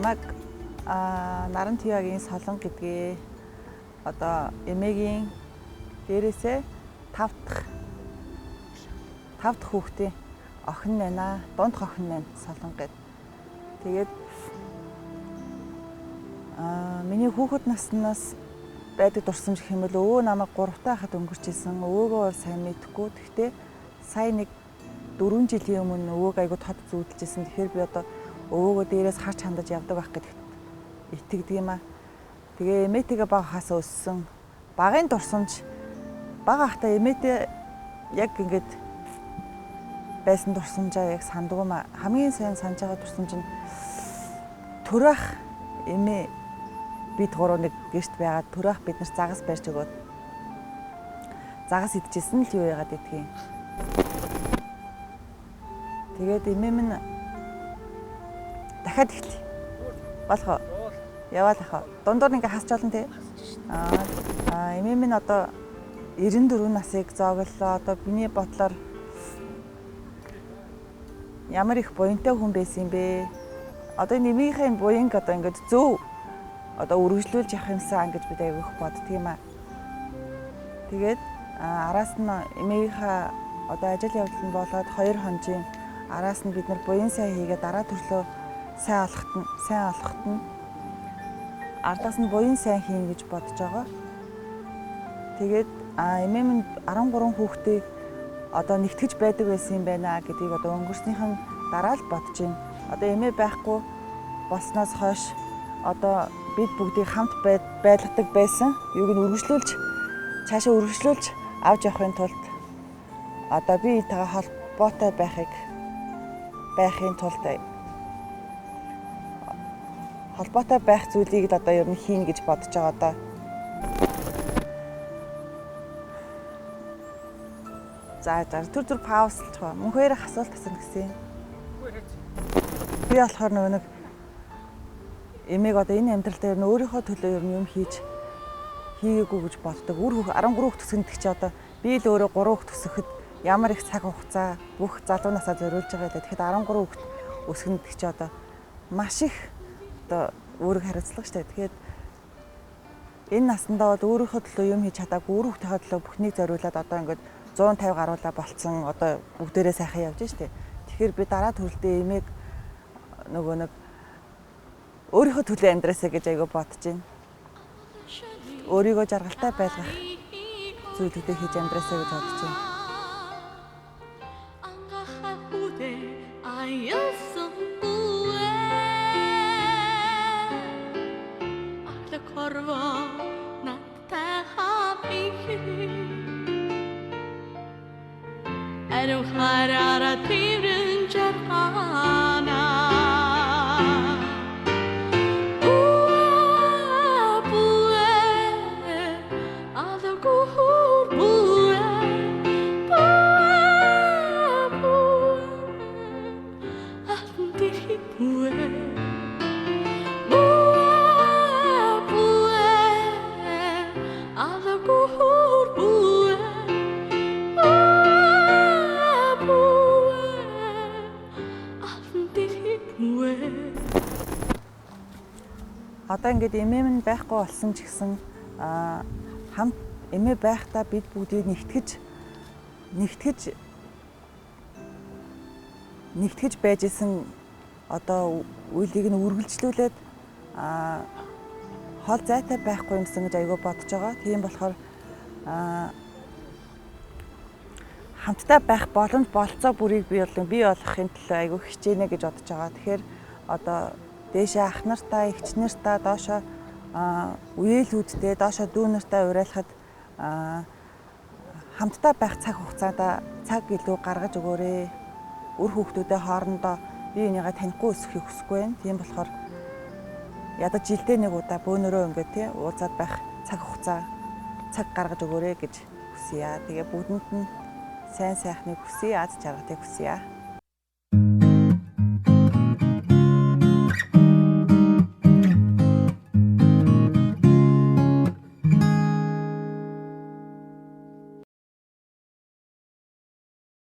Намайг наран тивагийн солон гэдгээ одоо эмээгийн дээрээсээ 5 дахь хүүхдийн охин байна. Дунд охин байна солон гэд. Тэгээд миний хүүхэд наснаас байдаг дурсамж гэх юм бол өвөө намайг 3 таа хахад өнгөрчихсэн. Өвөөгөө сайн мэдэхгүй. Гэхдээ сая нэг 4 жилийн өмнө өвөөг айгуу тод зүүдэлжсэн. Тэгэхээр би одоо өвөөгөө дээрээс харж хандаж явдаг байх гэдэгт итгэдэг юм аа. Тэгээ эмээтэйгээ бага хасаа өссөн. Багын дурсамж бага хахтаа эмээтэй яг ингээд байсан дурсамжаа яг сандгүй маа. Хамгийн сайн санаж байгаа дурсамж нь төрөх эмээ бид гурав нэг гэрт байгаад төрөх бид нар загас барьж өгөөд загас идчихсэн л юу яагаад гэдгийг. Тэгээд эмээ минь дахиад ихлээ. Болох яваал ах. Дундуур ингээ хасч олон тий. Эмээ минь одоо 94 насыг зооглолоо. Одоо биний бодлоор ямар их буянтай хүн байсан юм бэ? Одоо нэмийнхээ буянг одоо ингээд зөв одоо үргэлжлүүлж явах юмсан гэж бид айгүйх боддөг юм аа. Тэгээд араас нь эмээгийнхээ одоо ажил явдал нь болоод 2 хонжийн араас нь бид нар буян сайн хийгээд дараа төрлөө сайн олоход нь ардаас нь буян сайн хийн гэж бодож байгаа. Тэгээд эмээ минь 13 хүүхдээ одоо нэгтгэж байдаг байсан юм байна гэдгийг одоо өнгөрснийхэн дараа л бодож байна. Одоо эмээ байхгүй болсноос хойш одоо бид бүгдийг хамт байлгадаг байсан. Юуг нь цаашаа үргэлжлүүлж авч явахын тулд одоо би энэтэйгээ холбоотой байхын тулд холбоотой байх зүйлийг л одоо ер нь хийн гэж бодож байгаа даа. За түр паузлж байгаа. Мөн хоёр асуулт асуух гэсэн. Би болохоор нөгөө нэг эмээг одоо энэ амьдрал дээр нь өөрийнхөө төлөө ер нь юм хийгээгүй гэж боддог. 13 хүүхд төсгөнд чи одоо би л өөрөө 3 хүүхд төсөхөд ямар их цаг хугацаа бүх залуу насаа зориулж байгаа лээ. Тэгэхэд 13 хүүхд өсгөнд чи одоо маш их одоо өөрийг хариуцлага штэ. Тэгэхээр энэ наснда бол өөрийнхөө төлөө юм хийж чадаагүй, өөр хүүхдийнхээ төлөө бүхнийг зориулаад одоо ингээд 150 гаруулаа болцсон. Одоо бүгдээрээ сайхан явж штэ. Тэгэхээр би дараа төрөлдөө эмээг нөгөө нэг өөрийнхөө төлөө амьдраасаа гэж айгаа бодож байна. Өөрийгөө жаргалтай байлгах зүйлүүдээ хийж амьдраасаа гэж бодож байна. Одоо ингээд эмээ минь байхгүй болсон ч гэсэн хамт эмээ байхдаа бид бүгдийг нэгтгэж байж исэн одоо үйлийг нь үргэлжлүүлээд хол зайтай байхгүй юмсан гэж айгаа бодож байгаа. Тийм болохоор хамтдаа байх боломж болцоо бүрийг бий болгохын төлөө айгүй хичээнэ гэж бодож байгаа. Тэгэхээр одоо дээшээ ах нартай, эгч нартай, доошоо үеэлүүдтэй, доошоо дүү нартай уриалахад хамтдаа байх цаг хугацаанд цаг илүү гаргаж өгөөрэй. Үр хүүхдүүдээ хоорондоо бие бинийгээ танихгүй өсөхийг хүсэхгүй байна. Тийм болохоор ядаж жилдээ нэг удаа бөөнөрөө ингээд тий уулзаад байх цаг гаргаж өгөөрэй гэж хүсье. Тэгээ бүгдэнд нь сайн сайхныг хүсье, аз жаргалыг хүсье.